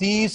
30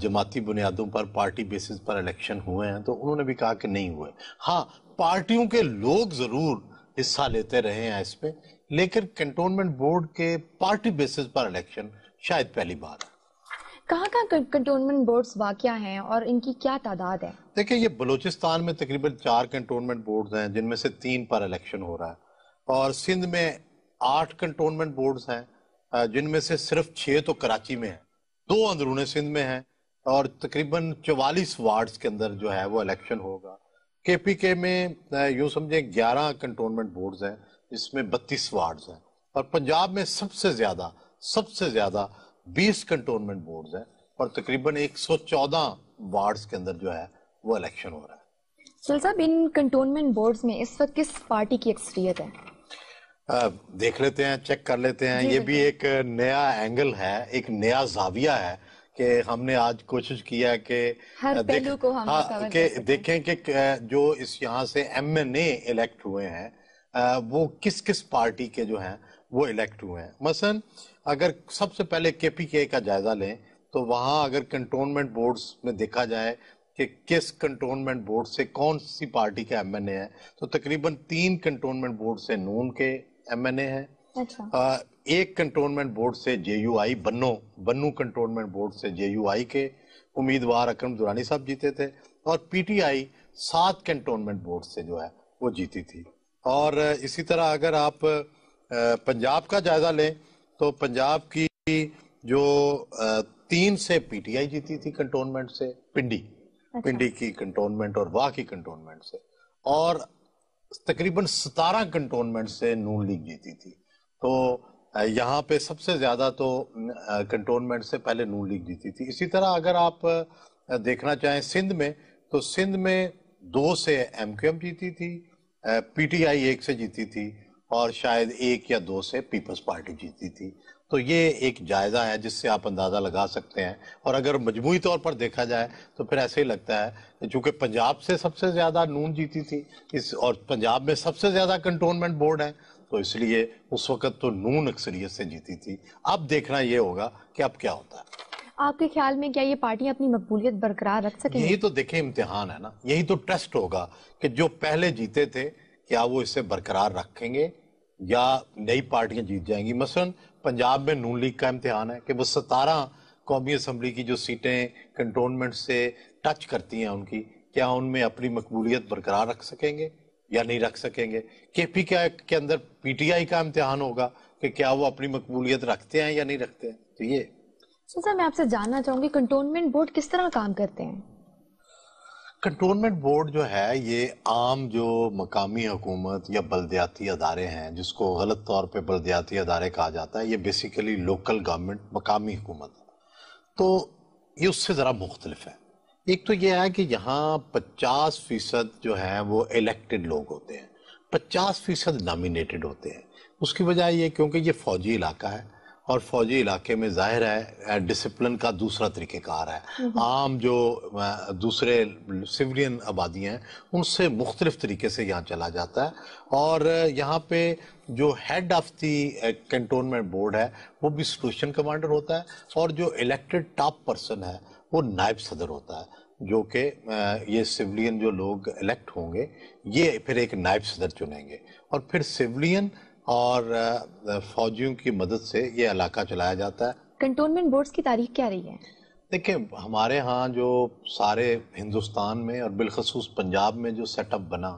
جماعتی بنیادوں پر party basis پر election ہوئے ہیں، تو انہوں نے بھی کہا کہ نہیں ہوئے. ہاں پارٹیوں کے لوگ ضرور حصہ لیتے رہے ہیں اس میں، لیکن کنٹونمنٹ بورڈ کے پارٹی بیسس پر الیکشن شاید پہلی بار ہے. کہاں کہاں کنٹونمنٹ بورڈز واقع ہیں اور ان کی کیا تعداد ہے؟ دیکھیں یہ بلوچستان میں تقریباً 4 کنٹونمنٹ بورڈز ہیں جن میں سے 3 پر الیکشن ہو رہا ہے، اور سندھ میں 8 کنٹونمنٹ بورڈز ہیں جن میں سے صرف 6 تو کراچی میں ہیں، 2 اندرون سندھ میں ہیں، اور تقریباً 44 وارڈز کے اندر جو ہے وہ الیکشن ہوگا. کے پی کے میں یوں سمجھیں 11 کنٹونمنٹ بورڈز ہیں جس میں 32 وارڈز ہیں، اور پنجاب میں سب سے زیادہ 20 کنٹونمنٹ بورڈز ہیں، اور تقریباً 114 وارڈز کے اندر جو ہے وہ الیکشن ہو رہا ہے. سہیل صاحب ان کنٹونمنٹ بورڈز میں اس وقت کس پارٹی کی اکثریت ہے؟ دیکھ لیتے ہیں، چیک کر لیتے ہیں. یہ بھی ایک نیا اینگل ہے، ایک نیا زاویہ ہے کہ ہم نے آج کوشش کیا کہ ہر پہلو کو ہم کور کر سکیں. دیکھیں کہ جو اس یہاں سے ایم این اے الیکٹ ہوئے ہیں وہ کس کس پارٹی کے جو ہیں وہ الیکٹ ہوئے ہیں. مثلا اگر سب سے پہلے کے پی کے کا جائزہ لیں تو وہاں اگر کنٹونمنٹ بورڈز میں دیکھا جائے کہ کس کنٹونمنٹ بورڈ سے کون سی پارٹی کا ایم این اے ہے، تو تقریباً 3 کنٹونمنٹ بورڈ سے نون کے ایم این اے ہیں، ایک کنٹونمنٹ بورڈ سے جے یو آئی بنو کنٹونمنٹ بورڈ سے جے یو آئی کے امیدوار اکرم دورانی صاحب جیتے تھے، اور P T I 7 cantonment board سے جو ہے وہ جیتی تھی. اور اسی طرح اگر آپ پنجاب کا جائزہ لیں تو پنجاب کی جو 3 سے پی ٹی آئی جیتی تھی کنٹونمنٹ سے، پنڈی کی کنٹونمنٹ اور واہ کی کنٹونمنٹ سے، اور تقریباً 17 کنٹونمنٹ سے نون لیگ جیتی تھی. تو یہاں پہ سب سے زیادہ تو کنٹونمنٹ سے پہلے نون لیگ جیتی تھی. اسی طرح اگر آپ دیکھنا چاہیں سندھ میں تو سندھ میں 2 سے ایم کیو ایم جیتی تھی، پی ٹی آئی 1 سے جیتی تھی، اور شاید 1 یا 2 سے پیپلز پارٹی جیتی تھی. تو یہ ایک جائزہ ہے جس سے آپ اندازہ لگا سکتے ہیں. اور اگر مجموعی طور پر دیکھا جائے تو پھر ایسے ہی لگتا ہے کہ چونکہ پنجاب سے سب سے زیادہ نون جیتی تھی اور پنجاب میں سب سے زیادہ کنٹونمنٹ بورڈ ہیں، تو اس لیے اس وقت تو نون اکثریت سے جیتی تھی. اب دیکھنا یہ ہوگا کہ اب کیا ہوتا ہے. آپ کے خیال میں کیا یہ پارٹیاں اپنی مقبولیت برقرار رکھ سکیں گی؟ یہی تو دیکھیں امتحان ہے نا، یہی تو ٹیسٹ ہوگا کہ جو پہلے جیتے تھے کیا وہ اسے برقرار رکھیں گے یا نئی پارٹیاں جیت جائیں گی. مثلا پنجاب میں نون لیگ کا امتحان ہے کہ وہ 17 قومی اسمبلی کی جو سیٹیں کنٹونمنٹ سے ٹچ کرتی ہیں ان کی، کیا ان میں اپنی مقبولیت برقرار رکھ سکیں گے یا نہیں رکھ سکیں گے. کے پی کے اندر پی ٹی آئی کا امتحان ہوگا کہ کیا وہ اپنی مقبولیت رکھتے ہیں یا نہیں رکھتے ہیں. تو یہ سر میں آپ سے جاننا چاہوں گی کنٹونمنٹ بورڈ کس طرح کام کرتے ہیں؟ کنٹونمنٹ بورڈ جو ہے یہ عام جو مقامی حکومت یا بلدیاتی ادارے ہیں، جس کو غلط طور پہ بلدیاتی ادارے کہا جاتا ہے، یہ بیسیکلی لوکل گورنمنٹ مقامی حکومت ہے. تو یہ اس سے ذرا مختلف ہے. ایک تو یہ ہے کہ یہاں 50% جو ہیں وہ الیکٹڈ لوگ ہوتے ہیں، 50% نامینیٹڈ ہوتے ہیں. اس کی وجہ یہ کیونکہ یہ فوجی علاقہ ہے، اور فوجی علاقے میں ظاہر ہے ڈسپلن کا دوسرا طریقہ کار ہے. عام جو دوسرے سیولین آبادی ہیں ان سے مختلف طریقے سے یہاں چلا جاتا ہے. اور یہاں پہ جو head of the cantonment board ہے وہ بھی سٹیشن کمانڈر ہوتا ہے، اور جو الیکٹڈ ٹاپ پرسن ہے وہ نائب صدر ہوتا ہے، جو کہ یہ سیولین جو لوگ الیکٹ ہوں گے یہ پھر ایک نائب صدر چنیں گے، اور پھر سیولین اور فوجیوں کی مدد سے یہ علاقہ چلایا جاتا ہے. کنٹونمنٹ بورڈز کی تاریخ کیا رہی ہے؟ دیکھیں ہمارے ہاں جو سارے ہندوستان میں اور بالخصوص پنجاب میں جو سیٹ اپ بنا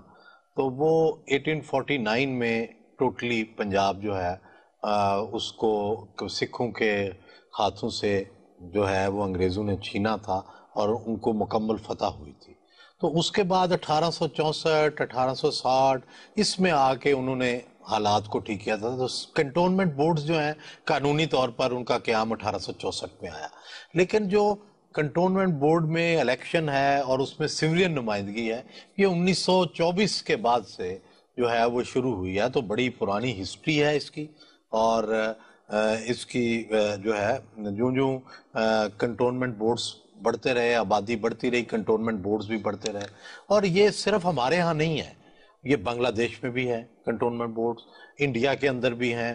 تو وہ 1849 میں ٹوٹلی پنجاب جو ہے اس کو سکھوں کے ہاتھوں سے جو ہے وہ انگریزوں نے چھینا تھا اور ان کو مکمل فتح ہوئی تھی. تو اس کے بعد 1864 1860 اس میں آ کے انہوں نے حالات کو ٹھیک کیا تھا. تو کنٹونمنٹ بورڈز جو ہیں قانونی طور پر ان کا قیام 1864 میں آیا، لیکن جو کنٹونمنٹ بورڈ میں الیکشن ہے اور اس میں سیولین نمائندگی ہے یہ 1924 کے بعد سے جو ہے وہ شروع ہوئی ہے. تو بڑی پرانی ہسٹری ہے اس کی، اور اس کی جو ہے جو کنٹونمنٹ بورڈز بڑھتے رہے، آبادی بڑھتی رہی، کنٹونمنٹ بورڈز بھی بڑھتے رہے. اور یہ صرف ہمارے ہاں نہیں ہے، یہ بنگلہ دیش میں بھی ہے کنٹونمنٹ بورڈز، انڈیا کے اندر بھی ہیں،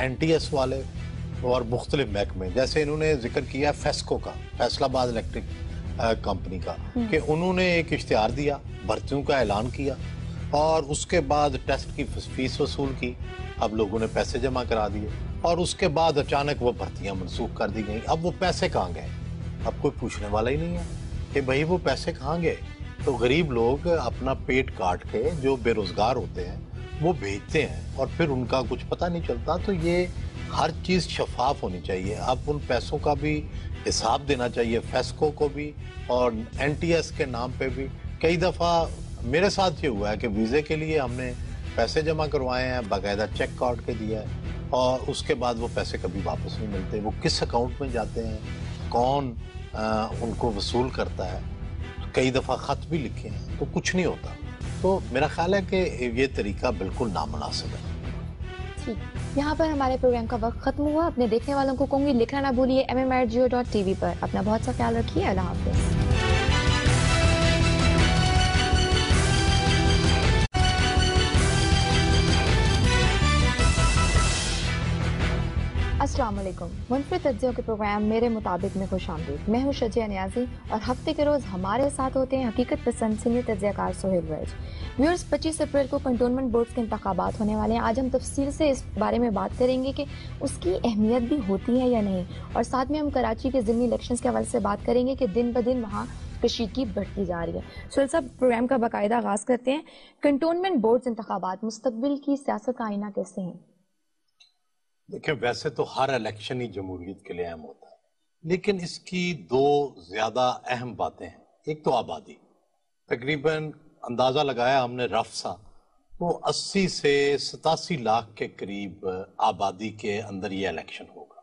NTS والے اور مختلف محکمے، جیسے انہوں نے ذکر کیا فیسکو کا، فیصل آباد الیکٹرک کمپنی کا، کہ انہوں نے ایک اشتہار دیا، بھرتیوں کا اعلان کیا اور اس کے بعد ٹیسٹ کی فیس وصول کی، اب لوگوں نے پیسے جمع کرا دیے اور اس کے بعد اچانک وہ بھرتیاں منسوخ کر دی گئیں۔ اب وہ پیسے کہاں گئے؟ اب کوئی پوچھنے والا ہی نہیں ہے کہ بھئی وہ پیسے کہاں گئے؟ تو غریب لوگ اپنا پیٹ کاٹ کے جو بے روزگار ہوتے ہیں وہ بھیجتے ہیں اور پھر ان کا کچھ پتہ نہیں چلتا۔ تو یہ ہر چیز شفاف ہونی چاہیے، اب ان پیسوں کا بھی حساب دینا چاہیے، فیسکو کو بھی اور NTS کے نام پہ بھی۔ کئی دفعہ میرے ساتھ یہ ہوا ہے کہ ویزے کے لیے ہم نے پیسے جمع کروائے ہیں، باقاعدہ چیک کاٹ کے دیا ہے اور اس کے بعد وہ پیسے کبھی واپس نہیں ملتے، وہ کس اکاؤنٹ میں جاتے ہیں، کون ان کو وصول کرتا ہے۔ کئی دفعہ خط بھی لکھے ہیں تو کچھ نہیں ہوتا۔ تو میرا خیال ہے کہ یہ طریقہ بالکل نامناسب ہے۔ ٹھیک، یہاں پر ہمارے پروگرام کا وقت ختم ہوا۔ اپنے دیکھنے والوں کو کہوں گی لکھنا نہ بھولیے mm@geo.tv پر۔ اپنا بہت سا خیال رکھیے، اللہ حافظ۔ السلام علیکم، منفرد تجزیوں کے پروگرام میرے مطابق میں خوش آمدید۔ میں ہوں شجیع نیازی اور ہفتے کے روز ہمارے ساتھ ہوتے ہیں حقیقت پسند سینئر تجزیہ کار سہیل ویج۔ ویورز، 25 اپریل کو کنٹونمنٹ بورڈز کے انتخابات ہونے والے ہیں۔ آج ہم تفصیل سے اس بارے میں بات کریں گے کہ اس کی اہمیت بھی ہوتی ہے یا نہیں، اور ساتھ میں ہم کراچی کے ضمنی الیکشنز کے حوالے سے بات کریں گے کہ دن بدن وہاں کشیدگی بڑھتی جا رہی ہے۔ سہیل صاحب، پروگرام کا باقاعدہ آغاز کرتے ہیں۔ کنٹونمنٹ بورڈز انتخابات مستقبل کی سیاست کا آئینہ کیسے ہیں؟ دیکھیں، ویسے تو ہر الیکشن ہی جمہوریت کے لیے اہم ہوتا ہے، لیکن اس کی دو زیادہ اہم باتیں ہیں۔ ایک تو آبادی، تقریباً اندازہ لگایا ہم نے رف سا، وہ 80 سے 87 لاکھ کے قریب آبادی کے اندر یہ الیکشن ہوگا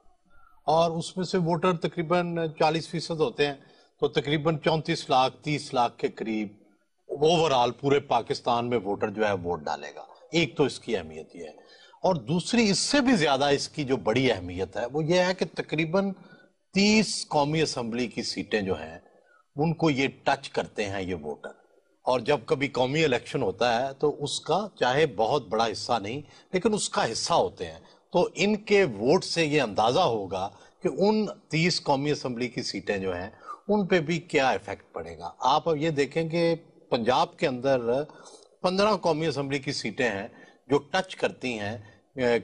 اور اس میں سے ووٹر تقریباً 40% ہوتے ہیں، تو تقریباً 34 لاکھ 30 لاکھ کے قریب اوورال پورے پاکستان میں ووٹر جو ہے ووٹ ڈالے گا۔ ایک تو اس کی اہمیت یہ ہے، اور دوسری اس سے بھی زیادہ اس کی جو بڑی اہمیت ہے وہ یہ ہے کہ تقریباً 30 قومی اسمبلی کی سیٹیں جو ہیں ان کو یہ ٹچ کرتے ہیں یہ ووٹر، اور جب کبھی قومی الیکشن ہوتا ہے تو اس کا چاہے بہت بڑا حصہ نہیں لیکن اس کا حصہ ہوتے ہیں، تو ان کے ووٹ سے یہ اندازہ ہوگا کہ ان 30 قومی اسمبلی کی سیٹیں جو ہیں ان پہ بھی کیا ایفیکٹ پڑے گا۔ آپ اب یہ دیکھیں کہ پنجاب کے اندر 15 قومی اسمبلی کی سیٹیں ہیں جو ٹچ کرتی ہیں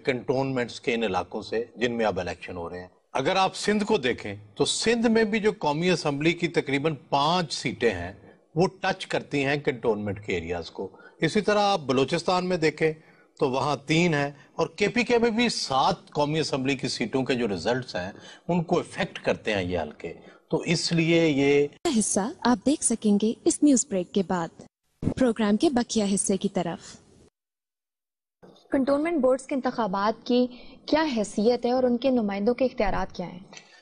کنٹونمنٹس کے ان علاقوں سے جن میں اب الیکشن ہو رہے ہیں۔ اگر آپ سندھ کو دیکھیں تو سندھ میں بھی جو قومی اسمبلی کی تقریباً 5 سیٹیں ہیں وہ ٹچ کرتی ہیں کنٹونمنٹ کے ایریاز کو۔ اسی طرح آپ بلوچستان میں دیکھیں تو وہاں 3 ہیں، اور KPK میں بھی 7 قومی اسمبلی کی سیٹوں کے جو ریزلٹس ہیں ان کو افیکٹ کرتے ہیں یہ حلقے، تو اس لیے یہ حصہ آپ دیکھ سکیں گے اس نیوز بریک کے بعد۔ پروگرام کے بقیہ حصے کی طرف۔ کنٹونمنٹ بورڈز کے انتخابات کی کیا حیثیت ہے اور ان کے نمائندوں کے اختیارات کیا ہیں؟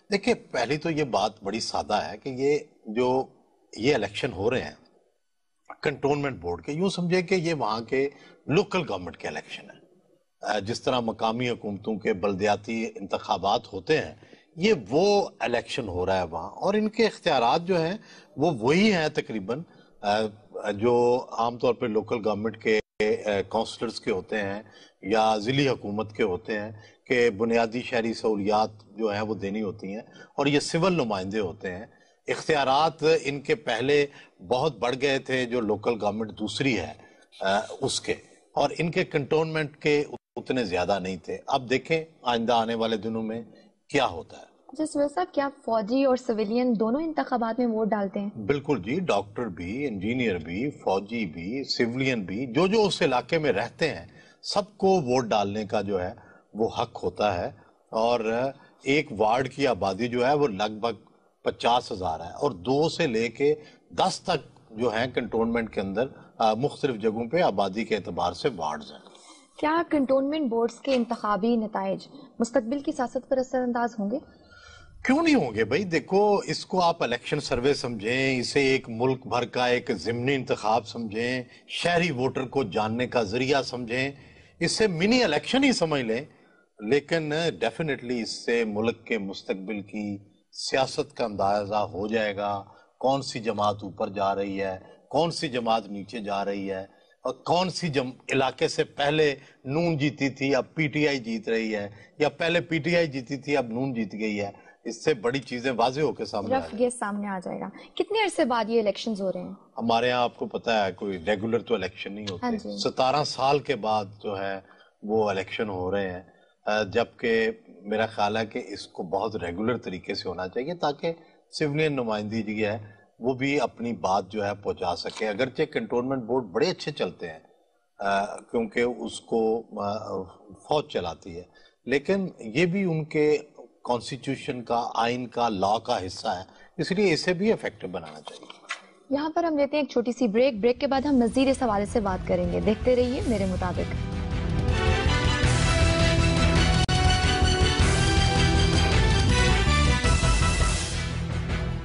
دیکھیں، پہلی تو یہ بات بڑی سادہ ہے کہ یہ الیکشن ہو رہے ہیں کنٹونمنٹ بورڈ کے، یوں سمجھے کہ یہ وہاں کے لوکل گورنمنٹ کے الیکشن ہیں۔ جس طرح مقامی حکومتوں کے بلدیاتی انتخابات ہوتے ہیں، یہ وہ الیکشن ہو رہا ہے وہاں، اور ان کے اختیارات جو ہیں وہ وہی ہیں تقریباً جو عام طور پہ لوکل گورنمنٹ کے کونسلرز کے ہوتے ہیں یا ضلعی حکومت کے ہوتے ہیں، کہ بنیادی شہری سہولیات جو ہیں وہ دینی ہوتی ہیں، اور یہ سول نمائندے ہوتے ہیں۔ اختیارات ان کے پہلے بہت بڑھ گئے تھے جو لوکل گورنمنٹ دوسری ہے اس کے، اور ان کے کنٹونمنٹ کے اتنے زیادہ نہیں تھے۔ اب دیکھیں آئندہ آنے والے دنوں میں کیا ہوتا ہے۔ جس وجہ سے کیا فوجی اور سویلین دونوں انتخابات میں ووٹ ڈالتے ہیں؟ بالکل جی، ڈاکٹر بھی، انجینئر بھی، فوجی بھی، سیولین بھی، جو اس علاقے میں رہتے ہیں سب کو ووٹ ڈالنے کا جو ہے وہ حق ہوتا ہے، اور ایک وارڈ کی آبادی جو ہے وہ لگ بھگ 50,000 ہے، اور 2 سے لے کے 10 تک جو ہیں کنٹونمنٹ کے اندر مختلف جگہوں پہ آبادی کے اعتبار سے وارڈز ہیں۔ کیا کنٹونمنٹ بورڈز کے انتخابی نتائج مستقبل کی سیاست پر اثر انداز ہوں گے؟ کیوں نہیں ہوں گے بھائی؟ دیکھو، اس کو آپ الیکشن سروے سمجھیں، اسے ایک ملک بھر کا ایک ضمنی انتخاب سمجھیں، شہری ووٹر کو جاننے کا ذریعہ سمجھیں، اسے منی الیکشن ہی سمجھ لیں، لیکن ڈیفینیٹلی اس سے ملک کے مستقبل کی سیاست کا اندازہ ہو جائے گا، کون سی جماعت اوپر جا رہی ہے، کون سی جماعت نیچے جا رہی ہے۔ اور کون سی علاقے سے پہلے نون جیتی تھی اب پی ٹی آئی جیت رہی ہے، یا پہلے پی ٹی آئی جیتی تھی اب نون جیت گئی ہے، اس سے بڑی چیزیں واضح ہو کے سامنے رف یہ سامنے آ جائے گا. کتنے عرصے بعد یہ الیکشنز ہو رہے ہیں؟ ہمارے ہاں آپ کو پتا ہے کوئی ریگولر تو الیکشن نہیں ہوتے. 17 سال کے بعد جو ہے وہ الیکشن ہو رہے ہیں، جبکہ میرا خیال ہے کہ اس کو بہت ریگولر طریقے سے ہونا چاہیے تاکہ سیولین نمائندگی ہے وہ بھی اپنی بات جو ہے پہنچا سکے. اگرچہ کنٹونمنٹ بورڈ بڑے اچھے چلتے ہیں کیونکہ اس کو فوج چلاتی ہے، لیکن یہ بھی ان کے کانسٹیٹیوشن کا، آئین کا، لا کا حصہ ہے، اس لیے اسے بھی افیکٹو بنانا چاہیے. یہاں پر ہم لیتے ہیں ایک چھوٹی سی بریک کے بعد ہم مزید اس حوالے سے بات کریں گے. دیکھتے رہیے میرے مطابق.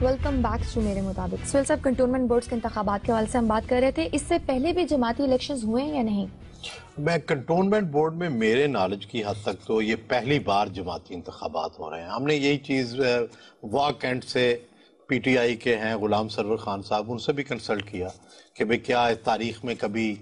ویلکم بیک ٹو میرے مطابق. سہیل صاحب، کنٹونمنٹ بورڈز کے انتخابات کے حوالے سے ہم بات کر رہے تھے، اس سے پہلے بھی جماعتی الیکشنز ہوئے ہیں یا نہیں؟ میں کنٹونمنٹ بورڈ میں میرے نالج کی حد تک تو یہ پہلی بار جماعتی انتخابات ہو رہے ہیں. ہم نے یہی چیز واک اینڈ سے پی ٹی آئی کے ہیں غلام سرور خان صاحب، ان سے بھی کنسلٹ کیا کہ بھئی کیا تاریخ میں کبھی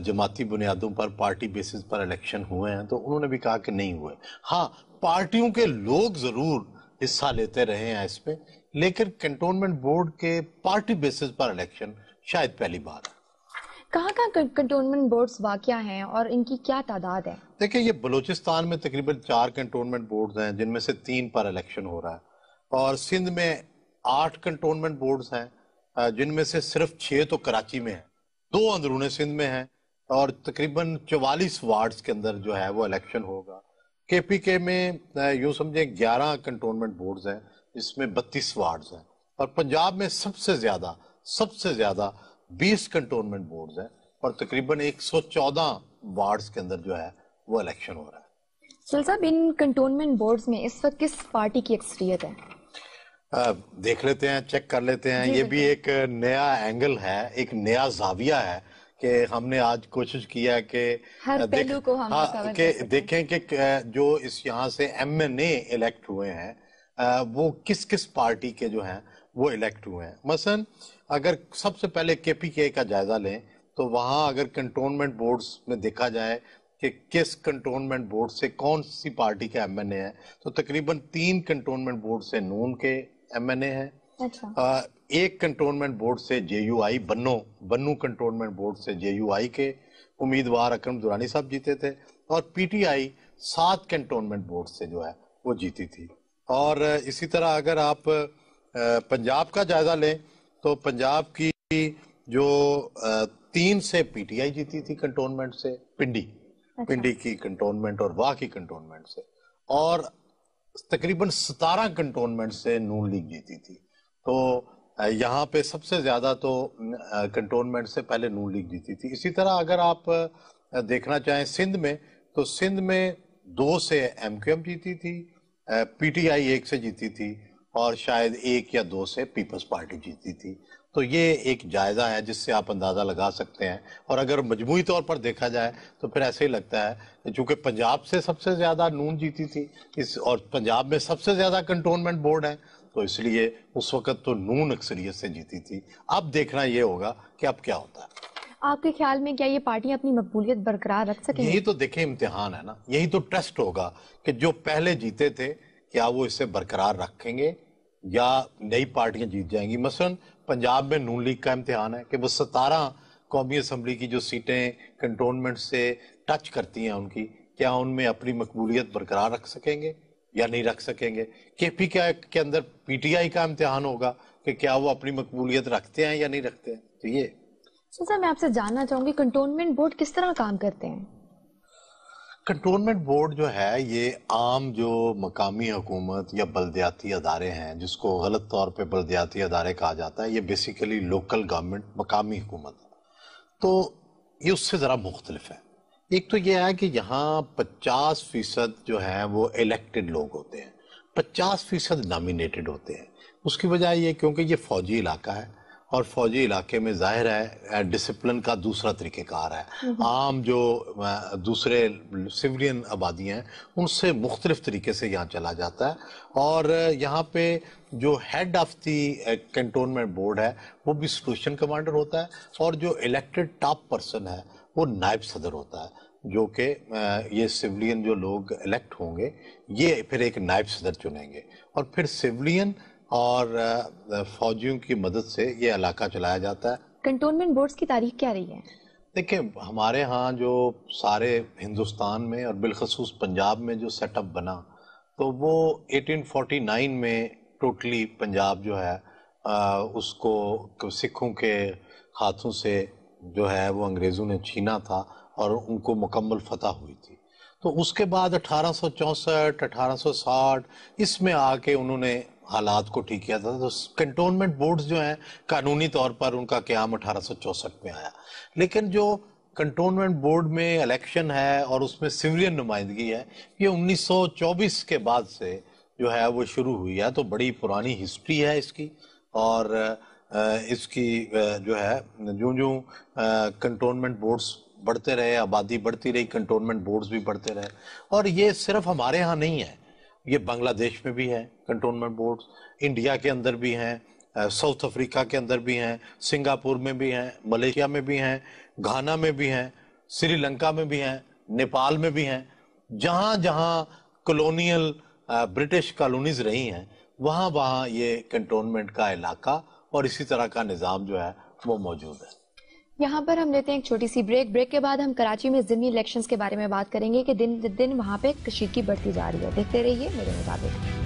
جماعتی بنیادوں پر پارٹی بیسز پر الیکشن ہوئے ہیں، تو انہوں نے بھی کہا کہ نہیں ہوئے. ہاں، پارٹیوں کے لوگ ضرور حصہ لیتے رہے ہیں اس میں، لیکن کنٹونمنٹ بورڈ کے پارٹی بیسز پر الیکشن شاید پہلی بار ہے. کہاں کنٹونمنٹ بورڈز واقع ہیں اور ان کی کیا تعداد ہے؟ دیکھیں، یہ بلوچستان میں تقریباً 4 کنٹونمنٹ بورڈز ہیں جن میں سے 3 پر الیکشن ہو رہا ہے، اور سندھ میں 8 کنٹونمنٹ بورڈز ہیں جن میں سے صرف 6 تو کراچی میں ہیں، 2 اندرون سندھ میں ہیں، اور تقریباً 44 وارڈز کے اندر جو ہے وہ الیکشن ہوگا. کے پی کے میں یوں سمجھیں 11 کنٹونمنٹ بورڈز ہیں جس میں 32 وارڈز ہیں، اور پنجاب میں سب سے زیادہ 20 کنٹونمنٹ بورڈز ہیں اور تقریباً 114 وارڈز کے اندر جو ہے وہ الیکشن ہو رہا ہے. سہیل صاحب، ان کنٹونمنٹ بورڈز میں اس وقت کس پارٹی کی اکثریت ہے؟ دیکھ لیتے ہیں، چیک کر لیتے ہیں. یہ بھی ایک نیا اینگل ہے، ایک نیا زاویہ ہے کہ ہم نے آج کوشش کیا ہے کہ ہر پہلو کو ہم کور کر سکیں. دیکھیں کہ جو اس یہاں سے ایم این اے الیکٹ ہوئے ہیں وہ کس پارٹی کے جو ہیں وہ الیکٹ ہوئے ہیں. مثلا اگر سب سے پہلے کے پی کے کا جائزہ لیں تو وہاں اگر کنٹونمنٹ بورڈز میں دیکھا جائے کہ کس کنٹونمنٹ بورڈ سے کون سی پارٹی کا ایم این اے ہے، تو تقریباً 3 کنٹونمنٹ بورڈ سے نون کے ایم این اے ہیں، 1 کنٹونمنٹ بورڈ سے جے یو آئی، بنو کنٹونمنٹ بورڈ سے جے یو آئی کے امیدوار اکرم دورانی صاحب جیتے تھے، اور P T I 7 cantonment board سے جو ہے وہ جیتی تھی. اور اسی طرح اگر آپ پنجاب کا جائزہ لیں تو پنجاب کی جو 3 سے پی ٹی آئی جیتی تھی کنٹونمنٹ سے، پنڈی کی کنٹونمنٹ اور واہ کی کنٹونمنٹ سے، اور تقریباً 17 کنٹونمنٹ سے نون لیگ جیتی تھی. تو یہاں پہ سب سے زیادہ تو کنٹونمنٹ سے پہلے نون لیگ جیتی تھی. اسی طرح اگر آپ دیکھنا چاہیں سندھ میں تو سندھ میں 2 سے ایم کیو ایم جیتی تھی، پی ٹی آئی 1 سے جیتی تھی، اور شاید 1 یا 2 سے پیپلز پارٹی جیتی تھی. تو یہ ایک جائزہ ہے جس سے آپ اندازہ لگا سکتے ہیں. اور اگر مجموعی طور پر دیکھا جائے تو پھر ایسے ہی لگتا ہے کہ چونکہ پنجاب سے سب سے زیادہ نون جیتی تھی اور پنجاب میں سب سے زیادہ کنٹونمنٹ بورڈ ہیں، تو اس لیے اس وقت تو نون اکثریت سے جیتی تھی. اب دیکھنا یہ ہوگا کہ اب کیا ہوتا ہے. آپ کے خیال میں کیا یہ پارٹیاں اپنی مقبولیت برقرار رکھ سکیں گی؟ یہی تو دیکھیں امتحان ہے نا، یہی تو ٹیسٹ ہوگا کہ جو پہلے جیتے تھے کیا وہ اسے برقرار رکھیں گے یا نئی پارٹیاں جیت جائیں گی. مثلا پنجاب میں نون لیگ کا امتحان ہے کہ وہ 17 قومی اسمبلی کی جو سیٹیں کنٹونمنٹ سے ٹچ کرتی ہیں ان کی، کیا ان میں اپنی مقبولیت برقرار رکھ سکیں گے یا نہیں رکھ سکیں گے. کے پی کے اندر پی ٹی آئی کا امتحان ہوگا کہ کیا وہ اپنی مقبولیت رکھتے ہیں یا نہیں رکھتے ہیں. تو یہ سر میں آپ سے جاننا چاہوں گی کنٹونمنٹ بورڈ کس طرح کام کرتے ہیں؟ کنٹونمنٹ بورڈ جو ہے یہ عام جو مقامی حکومت یا بلدیاتی ادارے ہیں، جس کو غلط طور پہ بلدیاتی ادارے کہا جاتا ہے، یہ بیسیکلی لوکل گورنمنٹ، مقامی حکومت ہے. تو یہ اس سے ذرا مختلف ہے. ایک تو یہ ہے کہ یہاں 50% جو ہیں وہ الیکٹڈ لوگ ہوتے ہیں، 50% نامینیٹڈ ہوتے ہیں. اس کی وجہ یہ کیونکہ یہ فوجی علاقہ ہے اور فوجی علاقے میں ظاہر ہے ڈسپلن کا دوسرا طریقہ کار ہے. عام جو دوسرے سویلین آبادیاں ہیں ان سے مختلف طریقے سے یہاں چلا جاتا ہے. اور یہاں پہ جو head of the cantonment board ہے وہ بھی سٹیشن کمانڈر ہوتا ہے، اور جو الیکٹڈ ٹاپ پرسن ہے وہ نائب صدر ہوتا ہے، جو کہ یہ سویلین جو لوگ الیکٹ ہوں گے یہ پھر ایک نائب صدر چنیں گے، اور پھر سویلین اور فوجیوں کی مدد سے یہ علاقہ چلایا جاتا ہے. کنٹونمنٹ بورڈز کی تاریخ کیا رہی ہے؟ دیکھیں ہمارے ہاں جو سارے ہندوستان میں اور بالخصوص پنجاب میں جو سیٹ اپ بنا تو وہ 1849 میں ٹوٹلی پنجاب جو ہے اس کو سکھوں کے ہاتھوں سے جو ہے وہ انگریزوں نے چھینا تھا اور ان کو مکمل فتح ہوئی تھی. تو اس کے بعد 1864 1860 اس میں آ کے انہوں نے حالات کو ٹھیک کیا تھا. تو کنٹونمنٹ بورڈز جو ہیں قانونی طور پر ان کا قیام 1864 میں آیا، لیکن جو کنٹونمنٹ بورڈ میں الیکشن ہے اور اس میں سویلین نمائندگی ہے یہ 1924 کے بعد سے جو ہے وہ شروع ہوئی ہے. تو بڑی پرانی ہسٹری ہے اس کی، اور اس کی جو ہے جو کنٹونمنٹ بورڈز بڑھتے رہے، آبادی بڑھتی رہی، کنٹونمنٹ بورڈز بھی بڑھتے رہے. اور یہ صرف ہمارے ہاں نہیں ہے، یہ بنگلہ دیش میں بھی ہے کنٹونمنٹ بورڈز، انڈیا کے اندر بھی ہیں، ساؤتھ افریقہ کے اندر بھی ہیں، سنگاپور میں بھی ہیں، ملیشیا میں بھی ہیں، گھانا میں بھی ہیں، سری لنکا میں بھی ہیں، نیپال میں بھی ہیں. جہاں جہاں کلونیل برٹش کالونیز رہی ہیں وہاں وہاں یہ کنٹونمنٹ کا علاقہ اور اسی طرح کا نظام جو ہے وہ موجود ہے. یہاں پر ہم لیتے ہیں ایک چھوٹی سی بریک کے بعد ہم کراچی میں ضمنی الیکشنز کے بارے میں بات کریں گے کہ دن دن وہاں پہ کشیدگی بڑھتی جا رہی ہے. دیکھتے رہیے میرے مطابق.